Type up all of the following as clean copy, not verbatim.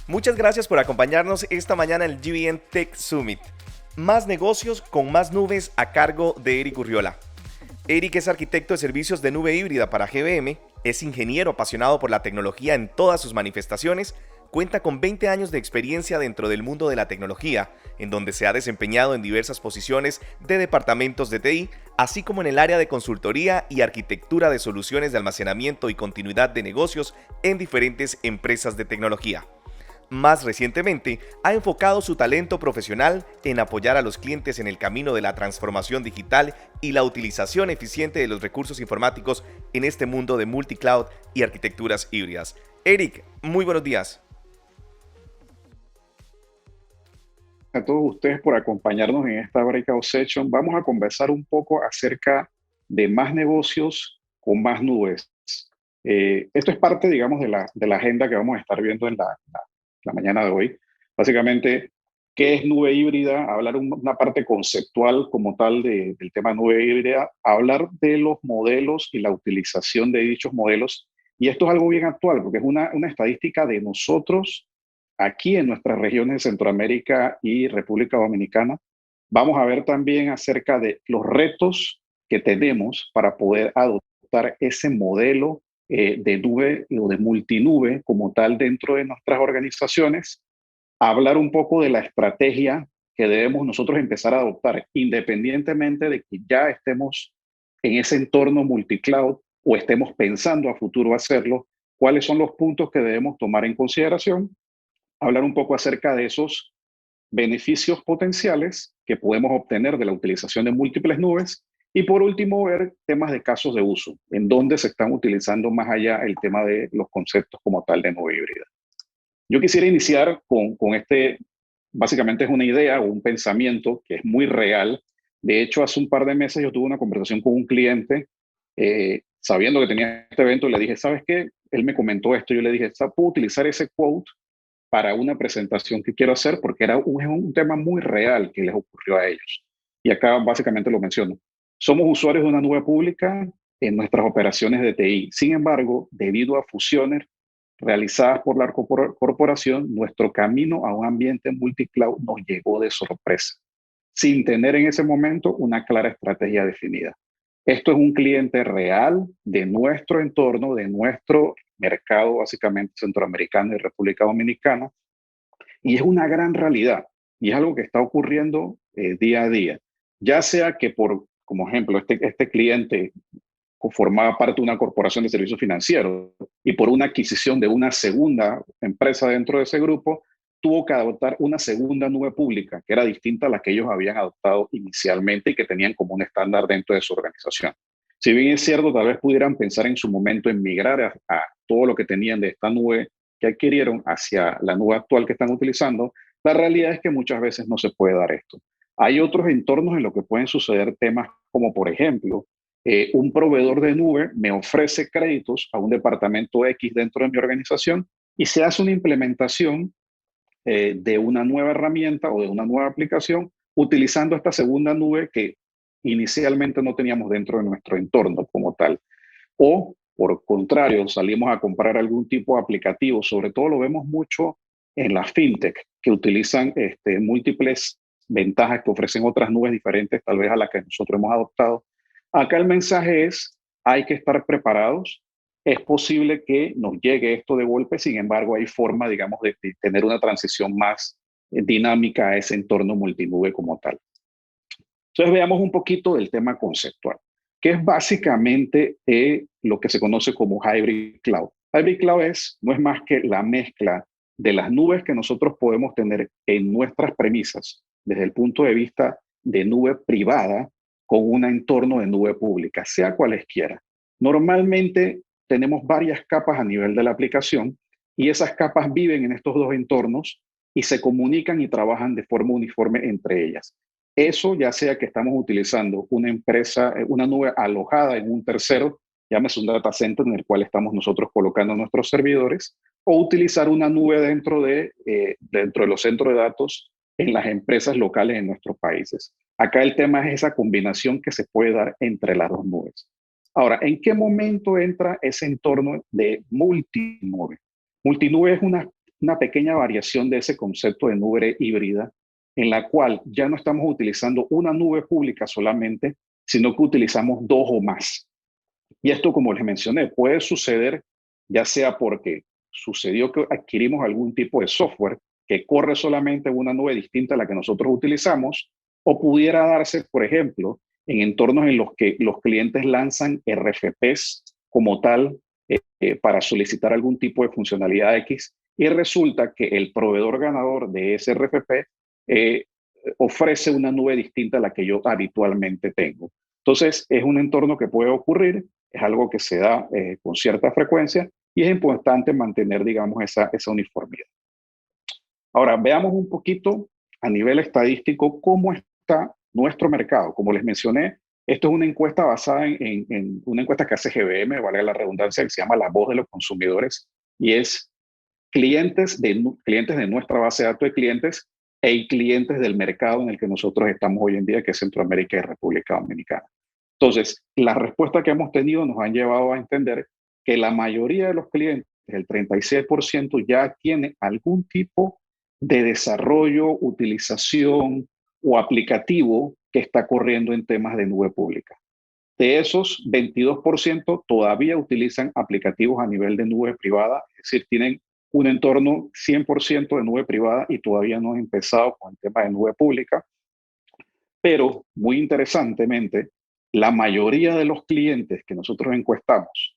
Muchas gracias por acompañarnos esta mañana en el GBN Tech Summit. Más negocios con más nubes a cargo de Eric Urriola. Eric es arquitecto de servicios de nube híbrida para GBM, es ingeniero apasionado por la tecnología en todas sus manifestaciones, cuenta con 20 años de experiencia dentro del mundo de la tecnología, en donde se ha desempeñado en diversas posiciones de departamentos de TI, así como en el área de consultoría y arquitectura de soluciones de almacenamiento y continuidad de negocios en diferentes empresas de tecnología. Más recientemente, ha enfocado su talento profesional en apoyar a los clientes en el camino de la transformación digital y la utilización eficiente de los recursos informáticos en este mundo de multicloud y arquitecturas híbridas. Eric, muy buenos días. A todos ustedes por acompañarnos en esta breakout session. Vamos a conversar un poco acerca de más negocios con más nubes. Esto es parte, digamos, de la agenda que vamos a estar viendo en la mañana de hoy. Básicamente, ¿qué es nube híbrida? Hablar una parte conceptual como tal del tema nube híbrida, hablar de los modelos y la utilización de dichos modelos. Y esto es algo bien actual, porque es una estadística de nosotros aquí en nuestras regiones de Centroamérica y República Dominicana. Vamos a ver también acerca de los retos que tenemos para poder adoptar ese modelo de nube o de multinube como tal dentro de nuestras organizaciones, hablar un poco de la estrategia que debemos nosotros empezar a adoptar independientemente de que ya estemos en ese entorno multicloud o estemos pensando a futuro hacerlo, cuáles son los puntos que debemos tomar en consideración, hablar un poco acerca de esos beneficios potenciales que podemos obtener de la utilización de múltiples nubes y por último ver temas de casos de uso, en donde se están utilizando más allá el tema de los conceptos como tal de nube híbrida. Yo quisiera iniciar con este, básicamente es una idea o un pensamiento que es muy real. De hecho, hace un par de meses yo tuve una conversación con un cliente, sabiendo que tenía este evento, y le dije, ¿sabes qué? Él me comentó esto, yo le dije, ¿puedo utilizar ese quote para una presentación que quiero hacer? Porque era un tema muy real que les ocurrió a ellos. Y acá básicamente lo menciono. Somos usuarios de una nube pública en nuestras operaciones de TI. Sin embargo, debido a fusiones realizadas por la corporación, nuestro camino a un ambiente multicloud nos llegó de sorpresa, sin tener en ese momento una clara estrategia definida. Esto es un cliente real de nuestro entorno, de nuestro mercado, básicamente centroamericano y República Dominicana, y es una gran realidad, y es algo que está ocurriendo día a día. Ya sea que como ejemplo, este cliente formaba parte de una corporación de servicios financieros y por una adquisición de una segunda empresa dentro de ese grupo, tuvo que adoptar una segunda nube pública que era distinta a la que ellos habían adoptado inicialmente y que tenían como un estándar dentro de su organización. Si bien es cierto, tal vez pudieran pensar en su momento en migrar a todo lo que tenían de esta nube que adquirieron hacia la nube actual que están utilizando, la realidad es que muchas veces no se puede dar esto. Hay otros entornos en los que pueden suceder temas como, por ejemplo, un proveedor de nube me ofrece créditos a un departamento X dentro de mi organización y se hace una implementación de una nueva herramienta o de una nueva aplicación utilizando esta segunda nube que inicialmente no teníamos dentro de nuestro entorno como tal. O, por contrario, salimos a comprar algún tipo de aplicativo, sobre todo lo vemos mucho en las fintech, que utilizan múltiples ventajas que ofrecen otras nubes diferentes, tal vez a las que nosotros hemos adoptado. Acá el mensaje es, hay que estar preparados. Es posible que nos llegue esto de golpe, sin embargo, hay forma, digamos, de tener una transición más dinámica a ese entorno multinube como tal. Entonces, veamos un poquito del tema conceptual, que es básicamente lo que se conoce como Hybrid Cloud. Hybrid Cloud no es más que la mezcla de las nubes que nosotros podemos tener en nuestras premisas desde el punto de vista de nube privada con un entorno de nube pública, sea cualesquiera. Normalmente tenemos varias capas a nivel de la aplicación y esas capas viven en estos dos entornos y se comunican y trabajan de forma uniforme entre ellas. Eso ya sea que estamos utilizando una empresa, una nube alojada en un tercero, llámese un data center en el cual estamos nosotros colocando nuestros servidores, o utilizar una nube dentro de los centros de datos en las empresas locales en nuestros países. Acá el tema es esa combinación que se puede dar entre las dos nubes. Ahora, ¿en qué momento entra ese entorno de multinube? Multinube es una pequeña variación de ese concepto de nube híbrida, en la cual ya no estamos utilizando una nube pública solamente, sino que utilizamos dos o más. Y esto, como les mencioné, puede suceder ya sea porque sucedió que adquirimos algún tipo de software que corre solamente en una nube distinta a la que nosotros utilizamos, o pudiera darse, por ejemplo, en entornos en los que los clientes lanzan RFPs como tal para solicitar algún tipo de funcionalidad X y resulta que el proveedor ganador de ese RFP eh, ofrece una nube distinta a la que yo habitualmente tengo. Entonces, es un entorno que puede ocurrir, es algo que se da con cierta frecuencia y es importante mantener, digamos, esa uniformidad. Ahora, veamos un poquito a nivel estadístico cómo está nuestro mercado. Como les mencioné, esto es una encuesta basada en una encuesta que hace GBM, vale la redundancia, que se llama La Voz de los Consumidores, y es clientes de nuestra base de datos de clientes e clientes del mercado en el que nosotros estamos hoy en día, que es Centroamérica y República Dominicana. Entonces, las respuestas que hemos tenido nos han llevado a entender que la mayoría de los clientes, el 36%, ya tiene algún tipo de desarrollo, utilización o aplicativo que está corriendo en temas de nube pública. De esos, 22% todavía utilizan aplicativos a nivel de nube privada, es decir, tienen un entorno 100% de nube privada y todavía no han empezado con el tema de nube pública. Pero, muy interesantemente, la mayoría de los clientes que nosotros encuestamos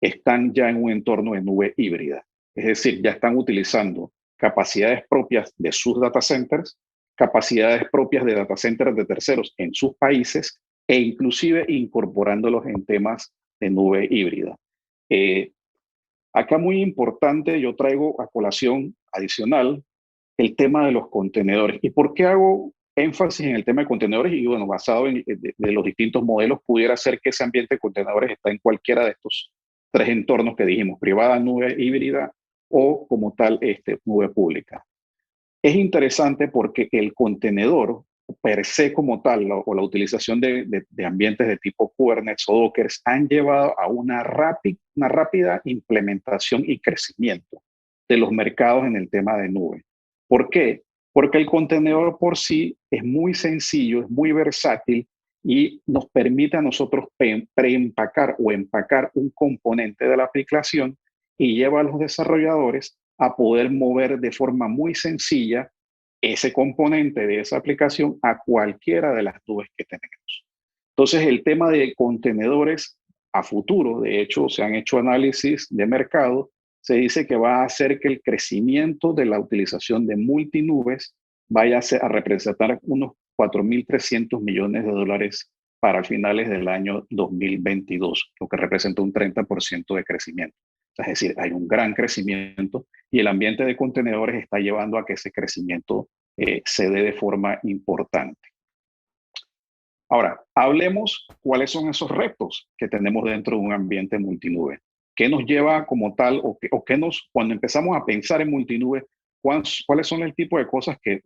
están ya en un entorno de nube híbrida. Es decir, ya están utilizando capacidades propias de sus data centers, capacidades propias de data centers de terceros en sus países e inclusive incorporándolos en temas de nube híbrida. Acá muy importante, yo traigo a colación adicional el tema de los contenedores. ¿Y por qué hago énfasis en el tema de contenedores? Y bueno, basado en de los distintos modelos, pudiera ser que ese ambiente de contenedores está en cualquiera de estos tres entornos que dijimos, privada, nube híbrida o como tal nube pública. Es interesante porque el contenedor per se como tal o la utilización de ambientes de tipo Kubernetes o Docker han llevado a una rápida implementación y crecimiento de los mercados en el tema de nube. ¿Por qué? Porque el contenedor por sí es muy sencillo, es muy versátil y nos permite a nosotros preempacar o empacar un componente de la aplicación y lleva a los desarrolladores a poder mover de forma muy sencilla ese componente de esa aplicación a cualquiera de las nubes que tenemos. Entonces, el tema de contenedores a futuro, de hecho, se han hecho análisis de mercado, se dice que va a hacer que el crecimiento de la utilización de multinubes vaya a representar unos 4.300 millones de dólares para finales del año 2022, lo que representa un 30% de crecimiento. Es decir, hay un gran crecimiento y el ambiente de contenedores está llevando a que ese crecimiento se dé de forma importante. Ahora, hablemos cuáles son esos retos que tenemos dentro de un ambiente multinube. ¿Qué nos lleva como tal o qué cuando empezamos a pensar en multinube, cuáles son el tipo de cosas que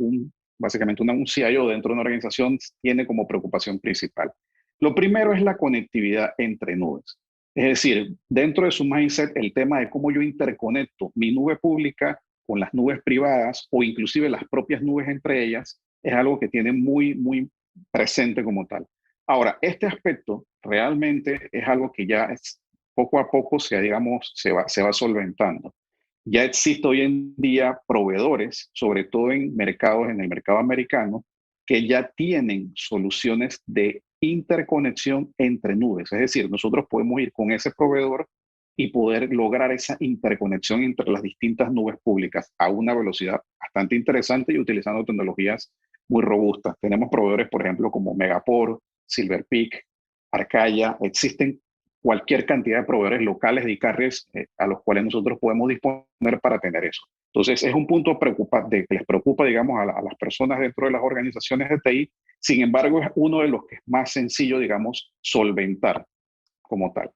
básicamente un CIO dentro de una organización tiene como preocupación principal? Lo primero es la conectividad entre nubes. Es decir, dentro de su mindset, el tema de cómo yo interconecto mi nube pública con las nubes privadas o inclusive las propias nubes entre ellas, es algo que tiene muy presente como tal. Ahora, este aspecto realmente es algo que ya poco a poco se va solventando. Ya existe hoy en día proveedores, sobre todo en el mercado americano, que ya tienen soluciones de interconexión entre nubes. Es decir, nosotros podemos ir con ese proveedor y poder lograr esa interconexión entre las distintas nubes públicas a una velocidad bastante interesante y utilizando tecnologías muy robustas. Tenemos proveedores, por ejemplo, como Megaport, Silver Peak, Arcaya. Existen cualquier cantidad de proveedores locales de carriers a los cuales nosotros podemos disponer para tener eso. Entonces, es un punto que les preocupa, digamos, a las personas dentro de las organizaciones de TI. Sin embargo, es uno de los que es más sencillo, digamos, solventar como tal.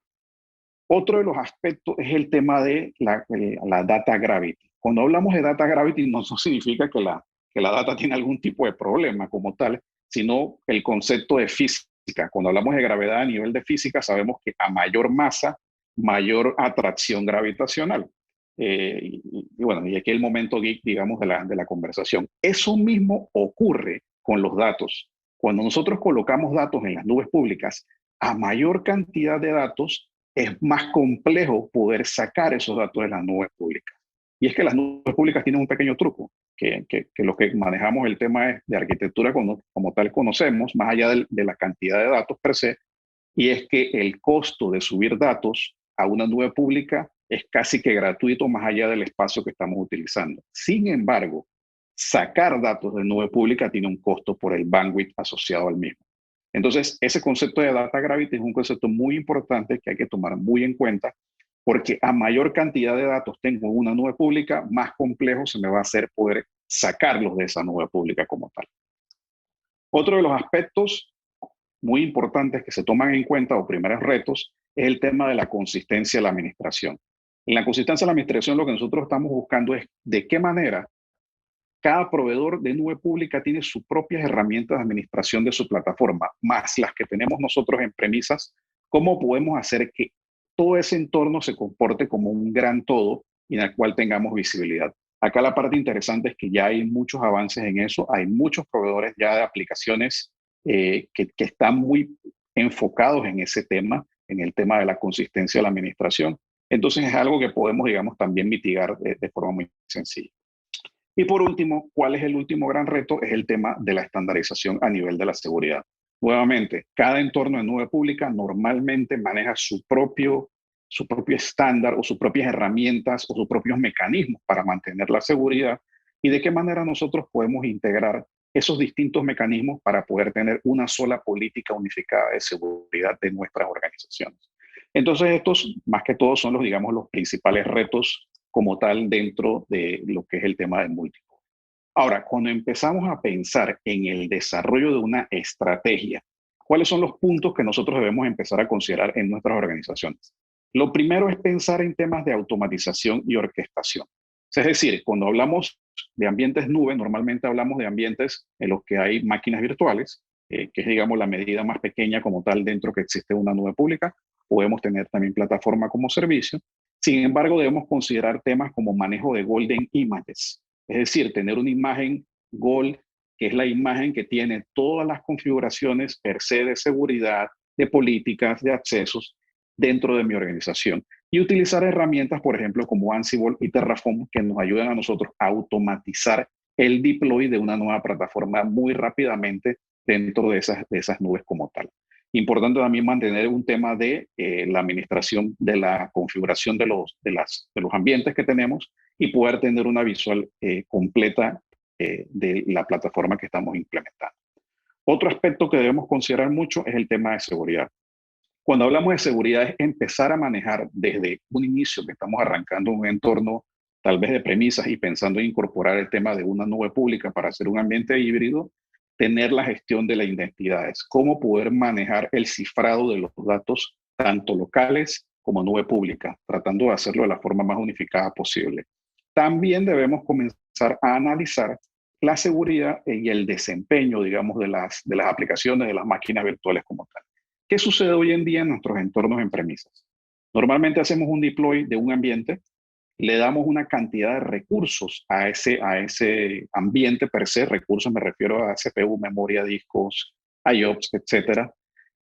Otro de los aspectos es el tema de la data gravity. Cuando hablamos de data gravity, no significa que la data tiene algún tipo de problema como tal, sino el concepto de física. Cuando hablamos de gravedad a nivel de física, sabemos que a mayor masa, mayor atracción gravitacional. Bueno, y aquí el momento geek, digamos, de la conversación. Eso mismo ocurre con los datos. Cuando nosotros colocamos datos en las nubes públicas, a mayor cantidad de datos, es más complejo poder sacar esos datos de las nubes públicas. Y es que las nubes públicas tienen un pequeño truco, que los que manejamos el tema de arquitectura como tal conocemos, más allá de la cantidad de datos per se, y es que el costo de subir datos a una nube pública es casi que gratuito más allá del espacio que estamos utilizando. Sin embargo, sacar datos de nube pública tiene un costo por el bandwidth asociado al mismo. Entonces, ese concepto de data gravity es un concepto muy importante que hay que tomar muy en cuenta, porque a mayor cantidad de datos tengo en una nube pública, más complejo se me va a hacer poder sacarlos de esa nube pública como tal. Otro de los aspectos muy importantes que se toman en cuenta o primeros retos es el tema de la consistencia de la administración. En la consistencia de la administración lo que nosotros estamos buscando es de qué manera cada proveedor de nube pública tiene sus propias herramientas de administración de su plataforma, más las que tenemos nosotros en premisas, cómo podemos hacer que todo ese entorno se comporte como un gran todo y en el cual tengamos visibilidad. Acá la parte interesante es que ya hay muchos avances en eso, hay muchos proveedores ya de aplicaciones que están muy enfocados en ese tema, en el tema de la consistencia de la administración. Entonces es algo que podemos, digamos, también mitigar de forma muy sencilla. Y por último, ¿cuál es el último gran reto? Es el tema de la estandarización a nivel de la seguridad. Nuevamente, cada entorno de nube pública normalmente maneja su propio estándar o sus propias herramientas o sus propios mecanismos para mantener la seguridad y de qué manera nosotros podemos integrar esos distintos mecanismos para poder tener una sola política unificada de seguridad de nuestras organizaciones. Entonces, estos más que todo son digamos, los principales retos como tal dentro de lo que es el tema del multicore. Ahora, cuando empezamos a pensar en el desarrollo de una estrategia, ¿cuáles son los puntos que nosotros debemos empezar a considerar en nuestras organizaciones? Lo primero es pensar en temas de automatización y orquestación. Es decir, cuando hablamos de ambientes nube, normalmente hablamos de ambientes en los que hay máquinas virtuales, que es, digamos, la medida más pequeña como tal dentro que existe una nube pública. Podemos tener también plataforma como servicio. Sin embargo, debemos considerar temas como manejo de golden images, es decir, tener una imagen gold, que es la imagen que tiene todas las configuraciones per se de seguridad, de políticas, de accesos dentro de mi organización. Y utilizar herramientas, por ejemplo, como Ansible y Terraform, que nos ayudan a nosotros a automatizar el deploy de una nueva plataforma muy rápidamente dentro de esas nubes como tal. Importante también mantener un tema de la administración de la configuración de los ambientes que tenemos y poder tener una visual completa de la plataforma que estamos implementando. Otro aspecto que debemos considerar mucho es el tema de seguridad. Cuando hablamos de seguridad es empezar a manejar desde un inicio que estamos arrancando un entorno tal vez de premisas y pensando en incorporar el tema de una nube pública para hacer un ambiente híbrido, tener la gestión de las identidades, cómo poder manejar el cifrado de los datos, tanto locales como nube pública, tratando de hacerlo de la forma más unificada posible. También debemos comenzar a analizar la seguridad y el desempeño, digamos, de las aplicaciones, de las máquinas virtuales como tal. ¿Qué sucede hoy en día en nuestros entornos en premisas? Normalmente hacemos un deploy de un ambiente, le damos una cantidad de recursos a ese ambiente per se. Recursos me refiero a CPU, memoria, discos, IOPS, etcétera.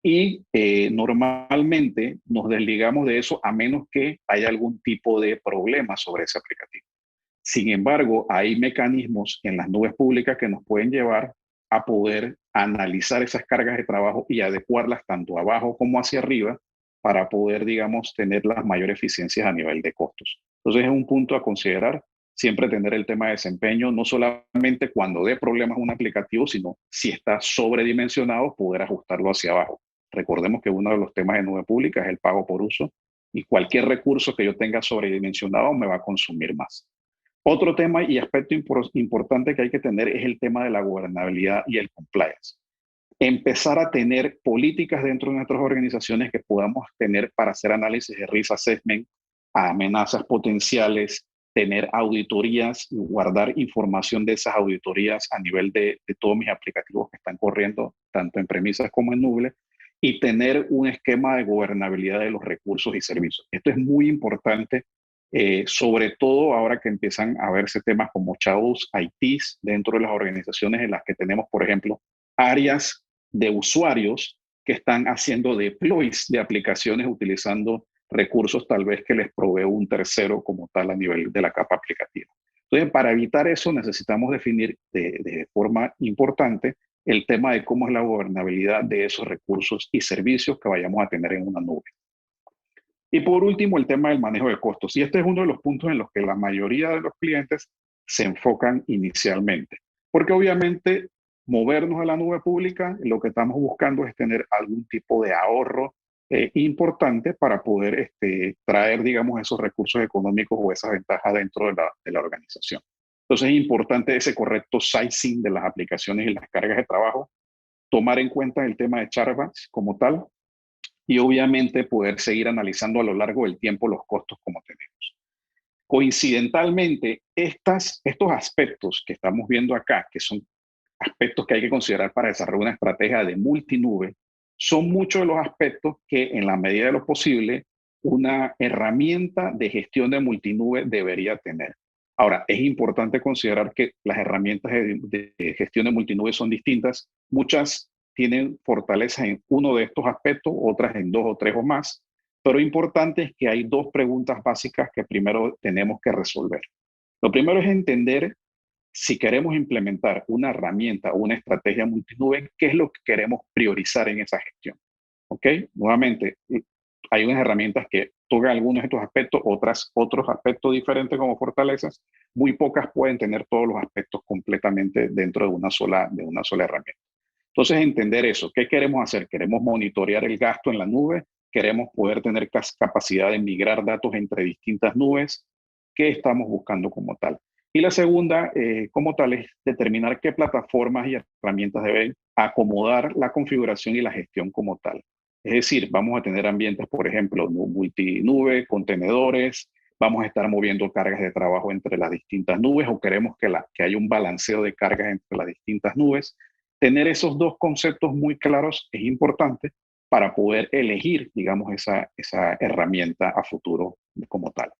Y normalmente nos desligamos de eso a menos que haya algún tipo de problema sobre ese aplicativo. Sin embargo, hay mecanismos en las nubes públicas que nos pueden llevar a poder analizar esas cargas de trabajo y adecuarlas tanto abajo como hacia arriba para poder, digamos, tener las mayores eficiencias a nivel de costos. Entonces es un punto a considerar, siempre tener el tema de desempeño, no solamente cuando dé problemas un aplicativo, sino si está sobredimensionado, poder ajustarlo hacia abajo. Recordemos que uno de los temas de nube pública es el pago por uso y cualquier recurso que yo tenga sobredimensionado me va a consumir más. Otro tema y aspecto importante que hay que tener es el tema de la gobernabilidad y el compliance. Empezar a tener políticas dentro de nuestras organizaciones que podamos tener para hacer análisis de risk assessment a amenazas potenciales, tener auditorías y guardar información de esas auditorías a nivel de todos mis aplicativos que están corriendo, tanto en premisas como en nube, y tener un esquema de gobernabilidad de los recursos y servicios. Esto es muy importante, sobre todo ahora que empiezan a verse temas como shadows ITs dentro de las organizaciones en las que tenemos, por ejemplo, áreas de usuarios que están haciendo deploys de aplicaciones utilizando recursos tal vez que les provee un tercero como tal a nivel de la capa aplicativa. Entonces, para evitar eso necesitamos definir de forma importante el tema de cómo es la gobernabilidad de esos recursos y servicios que vayamos a tener en una nube. Y por último, el tema del manejo de costos. Y este es uno de los puntos en los que la mayoría de los clientes se enfocan inicialmente. Porque obviamente movernos a la nube pública, lo que estamos buscando es tener algún tipo de ahorro importante para poder traer, digamos, esos recursos económicos o esas ventajas dentro de la organización. Entonces es importante ese correcto sizing de las aplicaciones y las cargas de trabajo, tomar en cuenta el tema de chargebacks como tal, y obviamente poder seguir analizando a lo largo del tiempo los costos como tenemos. Coincidentalmente, estos aspectos que estamos viendo acá, que son aspectos que hay que considerar para desarrollar una estrategia de multinube, son muchos de los aspectos que en la medida de lo posible una herramienta de gestión de multinube debería tener. Ahora, es importante considerar que las herramientas de gestión de multinube son distintas. Muchas tienen fortalezas en uno de estos aspectos, otras en dos o tres o más, pero importante es que hay dos preguntas básicas que primero tenemos que resolver. Lo primero es entender si queremos implementar una herramienta o una estrategia multinube, ¿qué es lo que queremos priorizar en esa gestión? ¿Ok? Nuevamente, hay unas herramientas que tocan algunos de estos aspectos, otros aspectos diferentes como fortalezas. Muy pocas pueden tener todos los aspectos completamente dentro de una sola herramienta. Entonces, entender eso. ¿Qué queremos hacer? ¿Queremos monitorear el gasto en la nube? ¿Queremos poder tener capacidad de migrar datos entre distintas nubes? ¿Qué estamos buscando como tal? Y la segunda, como tal, es determinar qué plataformas y herramientas deben acomodar la configuración y la gestión como tal. Es decir, vamos a tener ambientes, por ejemplo, multinube, contenedores, vamos a estar moviendo cargas de trabajo entre las distintas nubes o queremos que haya un balanceo de cargas entre las distintas nubes. Tener esos dos conceptos muy claros es importante para poder elegir, digamos, esa herramienta a futuro como tal.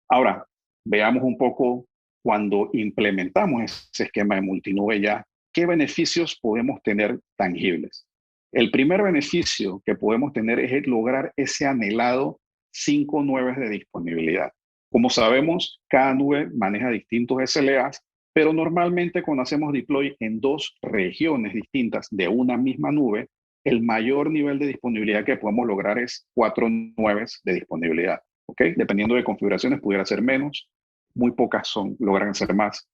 Ahora, veamos un poco cuando implementamos ese esquema de multinube ya, ¿qué beneficios podemos tener tangibles? El primer beneficio que podemos tener es lograr ese anhelado 5 nubes de disponibilidad. Como sabemos, cada nube maneja distintos SLAs, pero normalmente cuando hacemos deploy en dos regiones distintas de una misma nube, el mayor nivel de disponibilidad que podemos lograr es 4 nubes de disponibilidad. ¿Okay? Dependiendo de configuraciones, pudiera ser menos, muy pocas logran ser más.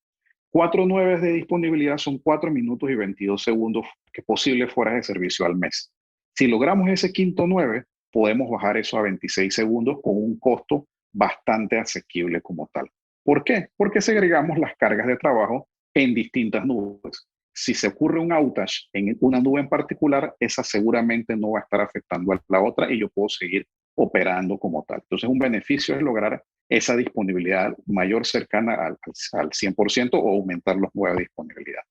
4 nueves de disponibilidad son 4 minutos y 22 segundos que posibles fuera de servicio al mes. Si logramos ese quinto 9, podemos bajar eso a 26 segundos con un costo bastante asequible como tal. ¿Por qué? Porque segregamos las cargas de trabajo en distintas nubes. Si se ocurre un outage en una nube en particular, esa seguramente no va a estar afectando a la otra y yo puedo seguir operando como tal. Entonces, un beneficio es lograr esa disponibilidad mayor cercana al 100% o aumentar los nuevos de disponibilidad.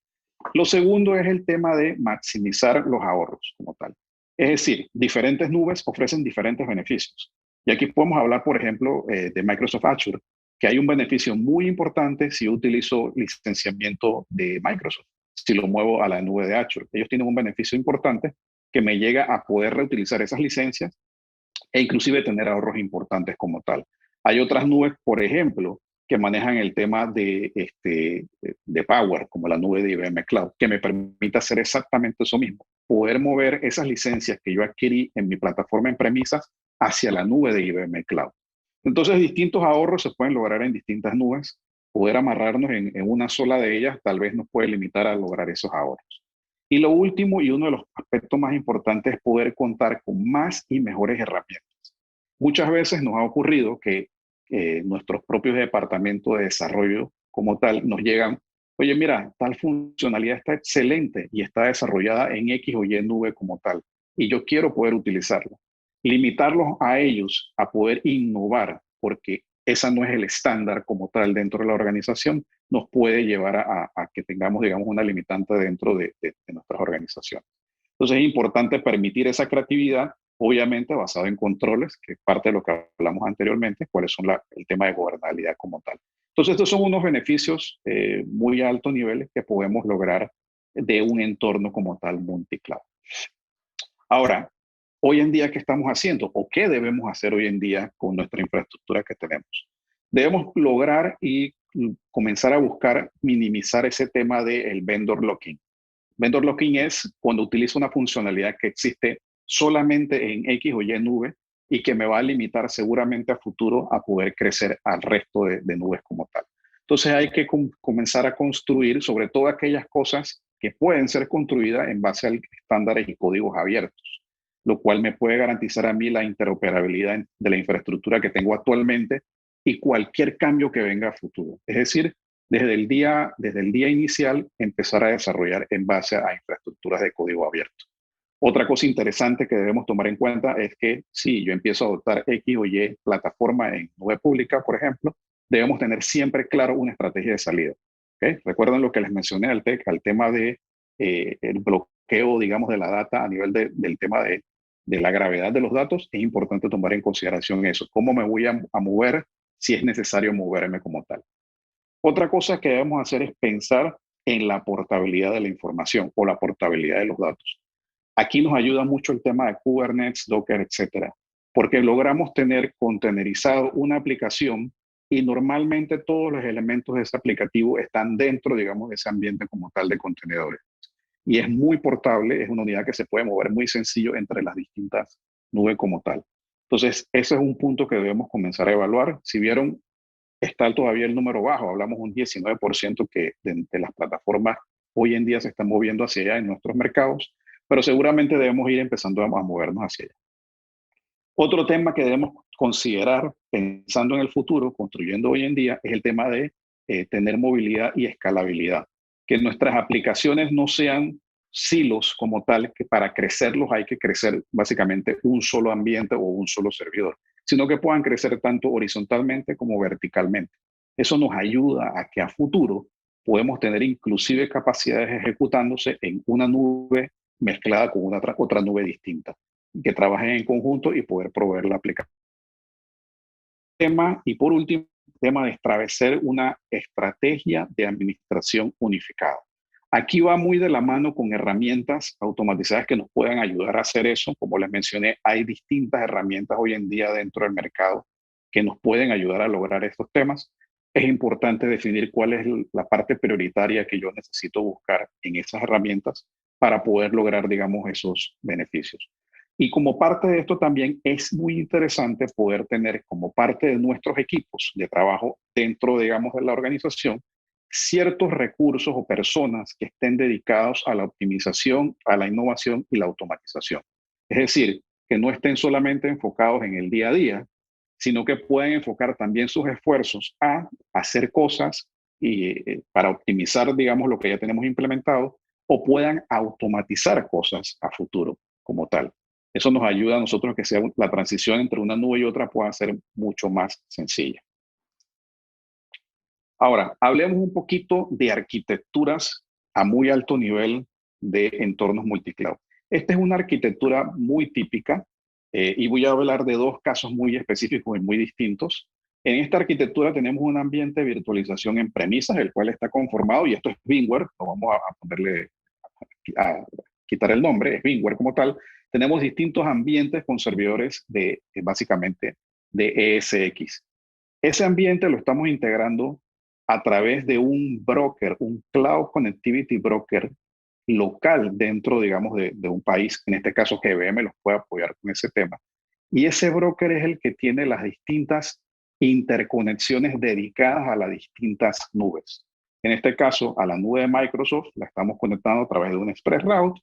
Lo segundo es el tema de maximizar los ahorros como tal. Es decir, diferentes nubes ofrecen diferentes beneficios. Y aquí podemos hablar, por ejemplo, de Microsoft Azure, que hay un beneficio muy importante si yo utilizo licenciamiento de Microsoft, si lo muevo a la nube de Azure. Ellos tienen un beneficio importante que me llega a poder reutilizar esas licencias e inclusive tener ahorros importantes como tal. Hay otras nubes, por ejemplo, que manejan el tema de Power, como la nube de IBM Cloud, que me permite hacer exactamente eso mismo, poder mover esas licencias que yo adquirí en mi plataforma en premisas hacia la nube de IBM Cloud. Entonces, distintos ahorros se pueden lograr en distintas nubes. Poder amarrarnos en una sola de ellas tal vez nos puede limitar a lograr esos ahorros. Y lo último y uno de los aspectos más importantes es poder contar con más y mejores herramientas. Muchas veces nos ha ocurrido que nuestros propios departamentos de desarrollo como tal nos llegan, oye, mira, tal funcionalidad está excelente y está desarrollada en X o Y nube como tal, y yo quiero poder utilizarla. Limitarlos a ellos a poder innovar, porque esa no es el estándar como tal dentro de la organización, nos puede llevar a que tengamos, digamos, una limitante dentro de nuestras organizaciones. Entonces es importante permitir esa creatividad, obviamente basado en controles, que es parte de lo que hablamos anteriormente, cuáles son el tema de gobernabilidad como tal. Entonces estos son unos beneficios muy altos niveles que podemos lograr de un entorno como tal multicloud. Ahora, hoy en día, ¿qué estamos haciendo o qué debemos hacer hoy en día con nuestra infraestructura que tenemos? Debemos lograr y comenzar a buscar minimizar ese tema del vendor locking. Vendor locking es cuando utilizo una funcionalidad que existe solamente en X o Y nube y que me va a limitar seguramente a futuro a poder crecer al resto de nubes como tal. Entonces hay que comenzar a construir sobre todo aquellas cosas que pueden ser construidas en base a estándares y códigos abiertos, lo cual me puede garantizar a mí la interoperabilidad de la infraestructura que tengo actualmente y cualquier cambio que venga a futuro. Es decir, desde el día inicial, empezar a desarrollar en base a infraestructuras de código abierto. Otra cosa interesante que debemos tomar en cuenta es que si yo empiezo a adoptar X o Y plataforma en nube pública, por ejemplo, debemos tener siempre claro una estrategia de salida. ¿Okay? Recuerden lo que les mencioné al tema de el bloqueo, digamos, de la data a nivel del tema de la gravedad de los datos. Es importante tomar en consideración eso. ¿Cómo me voy a mover si es necesario moverme como tal? Otra cosa que debemos hacer es pensar en la portabilidad de la información o la portabilidad de los datos. Aquí nos ayuda mucho el tema de Kubernetes, Docker, etcétera, porque logramos tener contenerizado una aplicación y normalmente todos los elementos de ese aplicativo están dentro, digamos, de ese ambiente como tal de contenedores. Y es muy portable, es una unidad que se puede mover muy sencillo entre las distintas nubes como tal. Entonces, ese es un punto que debemos comenzar a evaluar. Si vieron, está todavía el número bajo, hablamos un 19% que de las plataformas hoy en día se están moviendo hacia allá en nuestros mercados, pero seguramente debemos ir empezando a movernos hacia allá. Otro tema que debemos considerar pensando en el futuro, construyendo hoy en día, es el tema de tener movilidad y escalabilidad. Que nuestras aplicaciones no sean silos como tal, que para crecerlos hay que crecer básicamente un solo ambiente o un solo servidor, sino que puedan crecer tanto horizontalmente como verticalmente. Eso nos ayuda a que a futuro podemos tener inclusive capacidades ejecutándose en una nube mezclada con una otra nube distinta, que trabajen en conjunto y poder proveer la aplicación. Y por último, el tema de establecer una estrategia de administración unificada. Aquí va muy de la mano con herramientas automatizadas que nos puedan ayudar a hacer eso. Como les mencioné, hay distintas herramientas hoy en día dentro del mercado que nos pueden ayudar a lograr estos temas. Es importante definir cuál es la parte prioritaria que yo necesito buscar en esas herramientas para poder lograr, digamos, esos beneficios. Y como parte de esto también es muy interesante poder tener como parte de nuestros equipos de trabajo dentro, digamos, de la organización, ciertos recursos o personas que estén dedicados a la optimización, a la innovación y la automatización. Es decir, que no estén solamente enfocados en el día a día, sino que pueden enfocar también sus esfuerzos a hacer cosas para optimizar, digamos, lo que ya tenemos implementado o puedan automatizar cosas a futuro como tal. Eso nos ayuda a nosotros que sea la transición entre una nube y otra pueda ser mucho más sencilla. Ahora, hablemos un poquito de arquitecturas a muy alto nivel de entornos multicloud. Esta es una arquitectura muy típica y voy a hablar de dos casos muy específicos y muy distintos. En esta arquitectura tenemos un ambiente de virtualización en premisas, el cual está conformado, y esto es VMware, lo vamos a ponerle, a quitar el nombre, es VMware como tal. Tenemos distintos ambientes con servidores de básicamente de ESX. Ese ambiente lo estamos integrando a través de un broker, un Cloud Connectivity Broker local dentro, digamos, de un país. En este caso, GBM los puede apoyar con ese tema. Y ese broker es el que tiene las distintas interconexiones dedicadas a las distintas nubes. En este caso, a la nube de Microsoft la estamos conectando a través de un Express Route.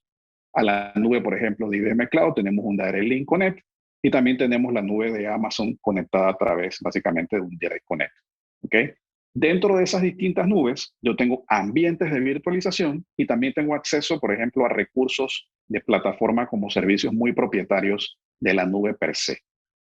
A la nube, por ejemplo, de IBM Cloud tenemos un Direct Link Connect y también tenemos la nube de Amazon conectada a través básicamente de un Direct Connect. ¿Okay? Dentro de esas distintas nubes, yo tengo ambientes de virtualización y también tengo acceso, por ejemplo, a recursos de plataforma como servicios muy propietarios de la nube per se.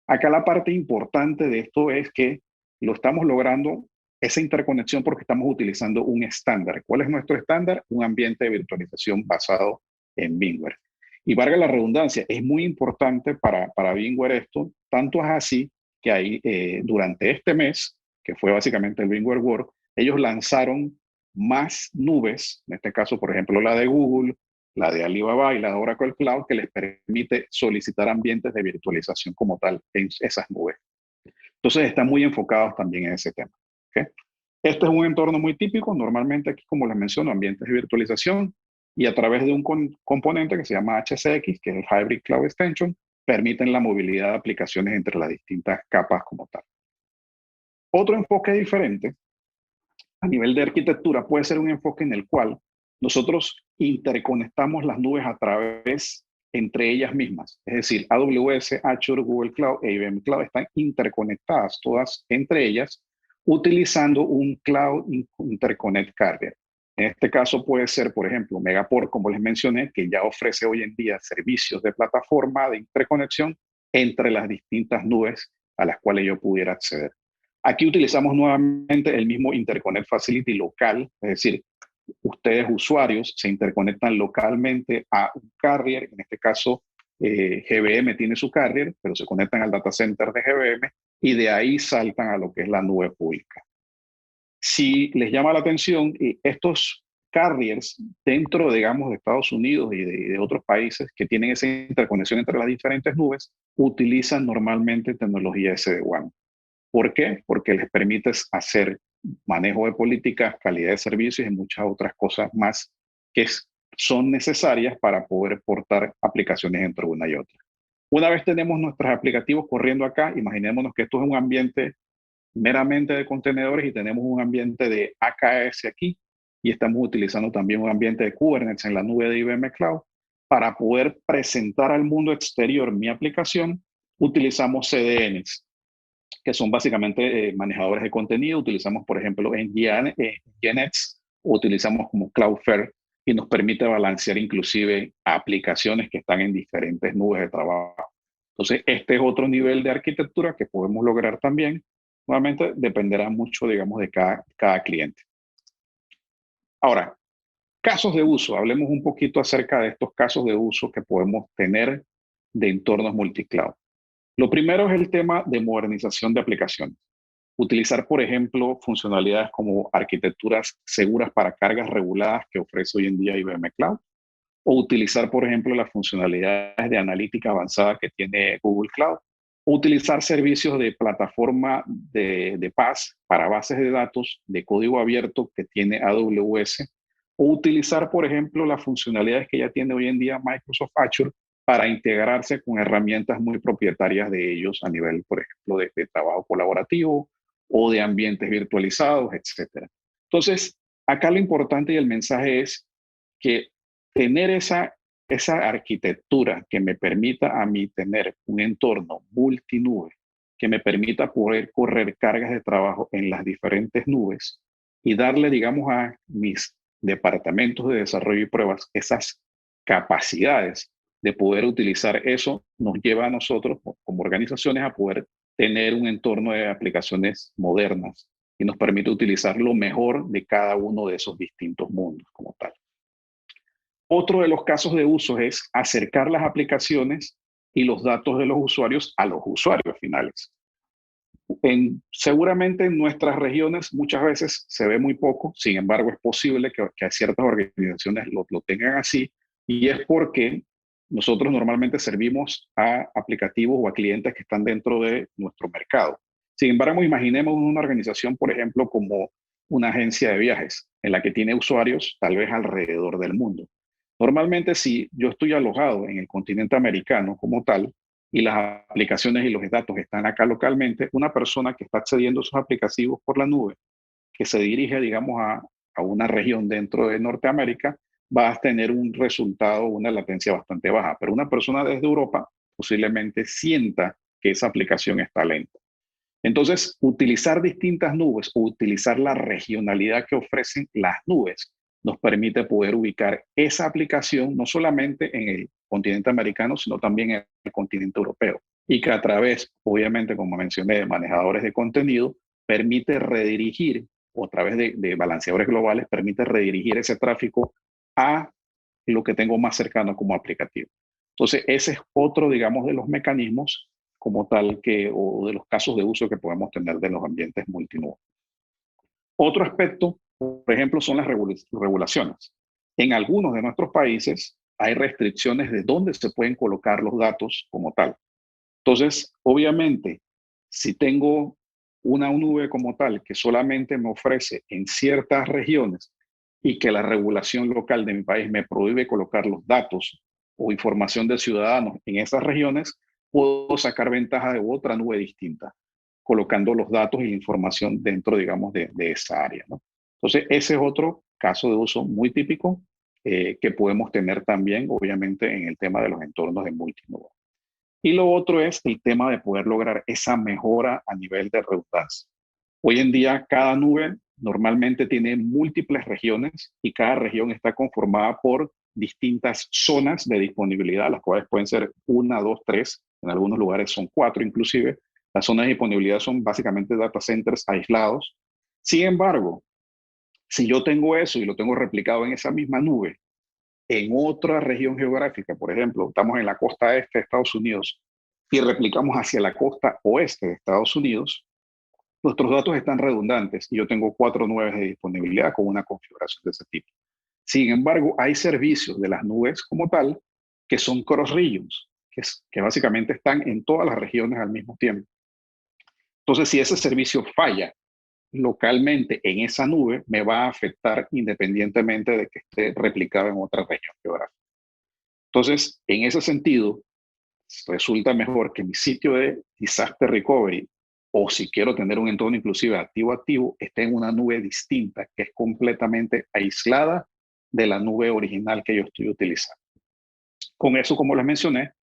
Acá la parte importante de esto es que lo estamos logrando esa interconexión porque estamos utilizando un estándar. ¿Cuál es nuestro estándar? Un ambiente de virtualización basado en VMware. Y valga la redundancia, es muy importante para VMware esto, tanto es así que ahí, durante este mes, que fue básicamente el VMware World, ellos lanzaron más nubes, en este caso, por ejemplo, la de Google, la de Alibaba y la de Oracle Cloud, que les permite solicitar ambientes de virtualización como tal en esas nubes. Entonces, están muy enfocados también en ese tema. ¿Okay? Este es un entorno muy típico, normalmente aquí, como les menciono, ambientes de virtualización, y a través de un componente que se llama HCX, que es el Hybrid Cloud Extension, permiten la movilidad de aplicaciones entre las distintas capas como tal. Otro enfoque diferente a nivel de arquitectura puede ser un enfoque en el cual nosotros interconectamos las nubes a través entre ellas mismas. Es decir, AWS, Azure, Google Cloud e IBM Cloud están interconectadas todas entre ellas utilizando un Cloud Interconnect Carrier. En este caso puede ser, por ejemplo, Megaport, como les mencioné, que ya ofrece hoy en día servicios de plataforma de interconexión entre las distintas nubes a las cuales yo pudiera acceder. Aquí utilizamos nuevamente el mismo Interconnect Facility local, es decir, ustedes usuarios se interconectan localmente a un carrier, en este caso GBM tiene su carrier, pero se conectan al data center de GBM y de ahí saltan a lo que es la nube pública. Si les llama la atención, estos carriers dentro, digamos, de Estados Unidos y de otros países que tienen esa interconexión entre las diferentes nubes, utilizan normalmente tecnología SD-WAN. ¿Por qué? Porque les permite hacer manejo de políticas, calidad de servicios y muchas otras cosas más que son necesarias para poder portar aplicaciones entre una y otra. Una vez tenemos nuestros aplicativos corriendo acá, imaginémonos que esto es un ambiente meramente de contenedores y tenemos un ambiente de AKS aquí y estamos utilizando también un ambiente de Kubernetes en la nube de IBM Cloud. Para poder presentar al mundo exterior mi aplicación, utilizamos CDNs, que son básicamente manejadores de contenido. Utilizamos, por ejemplo, en NGINX, o utilizamos como Cloudflare, y nos permite balancear inclusive aplicaciones que están en diferentes nubes de trabajo. Entonces, este es otro nivel de arquitectura que podemos lograr también. Nuevamente, dependerá mucho, digamos, de cada cliente. Ahora, casos de uso. Hablemos un poquito acerca de estos casos de uso que podemos tener de entornos multicloud. Lo primero es el tema de modernización de aplicaciones. Utilizar, por ejemplo, funcionalidades como arquitecturas seguras para cargas reguladas que ofrece hoy en día IBM Cloud, o utilizar, por ejemplo, las funcionalidades de analítica avanzada que tiene Google Cloud, o utilizar servicios de plataforma de PaaS para bases de datos de código abierto que tiene AWS, o utilizar, por ejemplo, las funcionalidades que ya tiene hoy en día Microsoft Azure para integrarse con herramientas muy propietarias de ellos a nivel, por ejemplo, de trabajo colaborativo o de ambientes virtualizados, etc. Entonces, acá lo importante y el mensaje es que tener esa arquitectura que me permita a mí tener un entorno multinube, que me permita poder correr cargas de trabajo en las diferentes nubes y darle, digamos, a mis departamentos de desarrollo y pruebas esas capacidades de poder utilizar eso, nos lleva a nosotros como organizaciones a poder tener un entorno de aplicaciones modernas y nos permite utilizar lo mejor de cada uno de esos distintos mundos como tal. Otro de los casos de uso es acercar las aplicaciones y los datos de los usuarios a los usuarios finales. Seguramente en nuestras regiones muchas veces se ve muy poco, sin embargo es posible que ciertas organizaciones lo tengan así, y es porque nosotros normalmente servimos a aplicativos o a clientes que están dentro de nuestro mercado. Sin embargo, imaginemos una organización, por ejemplo, como una agencia de viajes, en la que tiene usuarios tal vez alrededor del mundo. Normalmente, si yo estoy alojado en el continente americano como tal, y las aplicaciones y los datos están acá localmente, una persona que está accediendo a esos aplicativos por la nube, que se dirige, digamos, a una región dentro de Norteamérica, va a tener un resultado, una latencia bastante baja. Pero una persona desde Europa posiblemente sienta que esa aplicación está lenta. Entonces, utilizar distintas nubes o utilizar la regionalidad que ofrecen las nubes nos permite poder ubicar esa aplicación no solamente en el continente americano, sino también en el continente europeo. Y que a través, obviamente, como mencioné, de manejadores de contenido, permite redirigir, o a través de balanceadores globales, permite redirigir ese tráfico a lo que tengo más cercano como aplicativo. Entonces, ese es otro, digamos, de los mecanismos como tal o de los casos de uso que podemos tener de los ambientes multinube. Otro aspecto, por ejemplo, son las regulaciones. En algunos de nuestros países hay restricciones de dónde se pueden colocar los datos como tal. Entonces, obviamente, si tengo una nube como tal que solamente me ofrece en ciertas regiones y que la regulación local de mi país me prohíbe colocar los datos o información de ciudadanos en esas regiones, puedo sacar ventaja de otra nube distinta, colocando los datos y la información dentro, digamos, de esa área, ¿no? Entonces, ese es otro caso de uso muy típico que podemos tener también, obviamente, en el tema de los entornos de multinube. Y lo otro es el tema de poder lograr esa mejora a nivel de redundancia. Hoy en día, cada nube normalmente tiene múltiples regiones y cada región está conformada por distintas zonas de disponibilidad, las cuales pueden ser 1, 2, 3, en algunos lugares son 4 inclusive. Las zonas de disponibilidad son básicamente data centers aislados. Sin embargo, si yo tengo eso y lo tengo replicado en esa misma nube, en otra región geográfica, por ejemplo, estamos en la costa este de Estados Unidos y replicamos hacia la costa oeste de Estados Unidos, nuestros datos están redundantes y yo tengo 4 nubes de disponibilidad con una configuración de ese tipo. Sin embargo, hay servicios de las nubes como tal que son cross regions, que básicamente están en todas las regiones al mismo tiempo. Entonces, si ese servicio falla localmente en esa nube, me va a afectar independientemente de que esté replicado en otra región geográfica. Entonces, en ese sentido, resulta mejor que mi sitio de disaster recovery, o si quiero tener un entorno inclusive activo-activo, esté en una nube distinta, que es completamente aislada de la nube original que yo estoy utilizando. Con eso, como les mencioné,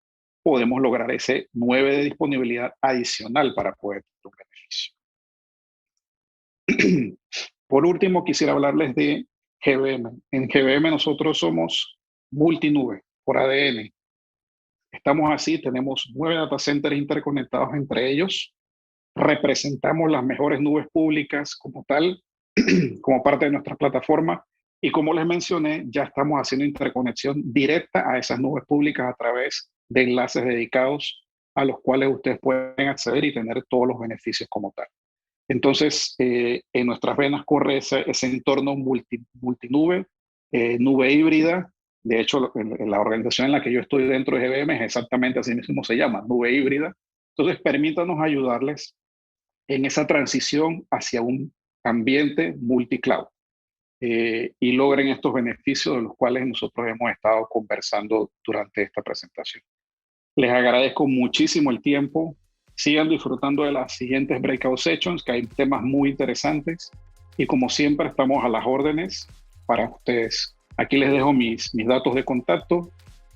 podemos lograr ese 9 de disponibilidad adicional para poder tener un beneficio. Por último, quisiera hablarles de GVM. En GVM nosotros somos multinube por ADN. Estamos así, tenemos 9 data centers interconectados entre ellos. Representamos las mejores nubes públicas como tal, como parte de nuestra plataforma. Y como les mencioné, ya estamos haciendo interconexión directa a esas nubes públicas a través de enlaces dedicados a los cuales ustedes pueden acceder y tener todos los beneficios como tal. Entonces, en nuestras venas corre ese entorno multinube, nube híbrida. De hecho, la organización en la que yo estoy dentro de GBM es exactamente así mismo se llama, nube híbrida. Entonces, permítanos ayudarles en esa transición hacia un ambiente multicloud y logren estos beneficios de los cuales nosotros hemos estado conversando durante esta presentación. Les agradezco muchísimo el tiempo. Sigan disfrutando de las siguientes breakout sessions, que hay temas muy interesantes. Y como siempre, estamos a las órdenes para ustedes. Aquí les dejo mis datos de contacto.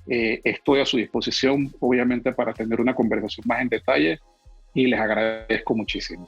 Estoy a su disposición, obviamente, para tener una conversación más en detalle. Y les agradezco muchísimo.